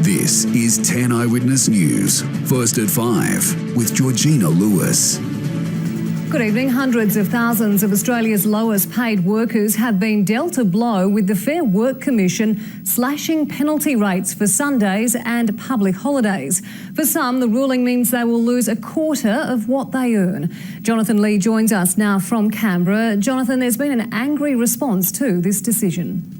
This is 10 Eyewitness News, first at 5, with Georgina Lewis. Good evening. Hundreds of thousands of Australia's lowest paid workers have been dealt a blow with the Fair Work Commission slashing penalty rates for Sundays and public holidays. For some, the ruling means they will lose a quarter of what they earn. Jonathan Lee joins us now from Canberra. Jonathan, there's been an angry response to this decision.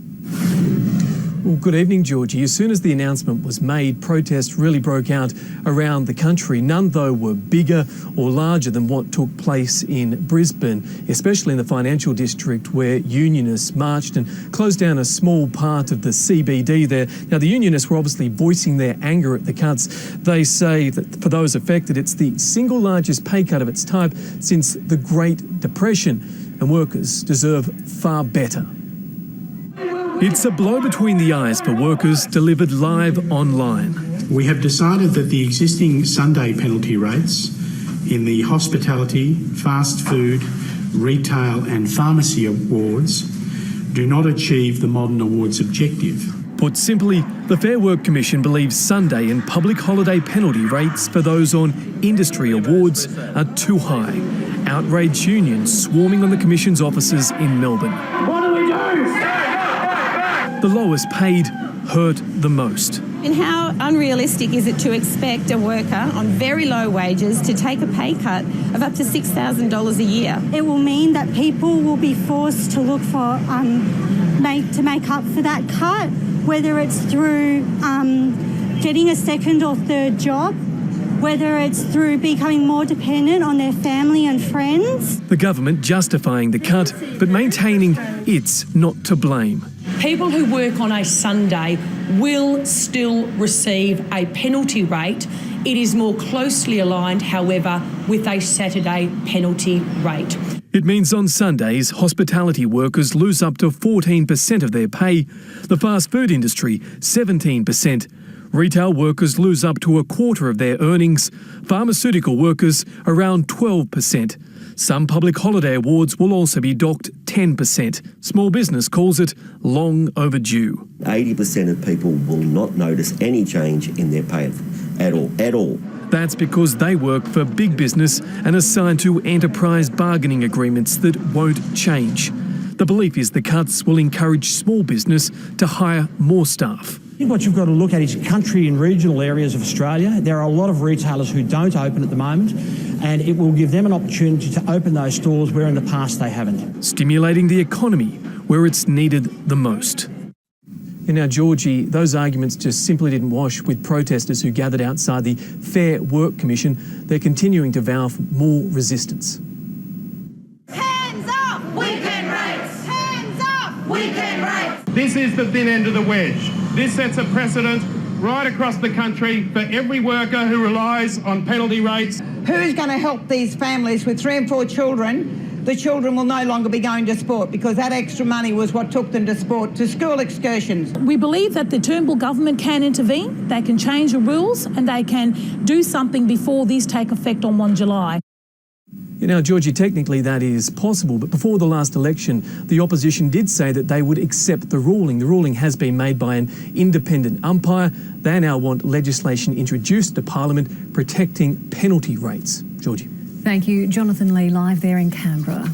Well, good evening, Georgie. As soon as the announcement was made, protests really broke out around the country. None, though, were bigger or larger than what took place in Brisbane, especially in the financial district where unionists marched and closed down a small part of the CBD there. Now, the unionists were obviously voicing their anger at the cuts. They say that for those affected, it's the single largest pay cut of its type since the Great Depression, and workers deserve far better. It's a blow between the eyes for workers delivered live online. We have decided that the existing Sunday penalty rates in the hospitality, fast food, retail and pharmacy awards do not achieve the modern awards objective. Put simply, the Fair Work Commission believes Sunday and public holiday penalty rates for those on industry awards are too high. Outraged unions swarming on the Commission's offices in Melbourne. What do we do? The lowest paid hurt the most. And how unrealistic is it to expect a worker on very low wages to take a pay cut of up to $6,000 a year? It will mean that people will be forced to look for to make up for that cut, whether it's through getting a second or third job, whether it's through becoming more dependent on their family and friends. The government justifying the cut, but maintaining it's not to blame. People who work on a Sunday will still receive a penalty rate. It is more closely aligned, however, with a Saturday penalty rate. It means on Sundays, hospitality workers lose up to 14% of their pay, the fast food industry 17%. Retail workers lose up to a quarter of their earnings, pharmaceutical workers around 12%. Some public holiday awards will also be docked 10%. Small business calls it long overdue. 80% of people will not notice any change in their pay at all. That's because they work for big business and are signed to enterprise bargaining agreements that won't change. The belief is the cuts will encourage small business to hire more staff. I think what you've got to look at is country and regional areas of Australia. There are a lot of retailers who don't open at the moment, and it will give them an opportunity to open those stores where in the past they haven't. Stimulating the economy where it's needed the most. And now, Georgie, those arguments just simply didn't wash with protesters who gathered outside the Fair Work Commission. They're continuing to vow for more resistance. Hands up! Weekend rates! Hands up! Weekend rates! This is the thin end of the wedge. This sets a precedent right across the country for every worker who relies on penalty rates. Who's going to help these families with 3 and 4 children? The children will no longer be going to sport because that extra money was what took them to sport, to school excursions. We believe that the Turnbull government can intervene, they can change the rules and they can do something before these take effect on 1 July. You know, Georgie, technically that is possible, but before the last election, the opposition did say that they would accept the ruling. The ruling has been made by an independent umpire. They now want legislation introduced to Parliament protecting penalty rates. Georgie. Thank you, Jonathan Lee, live there in Canberra.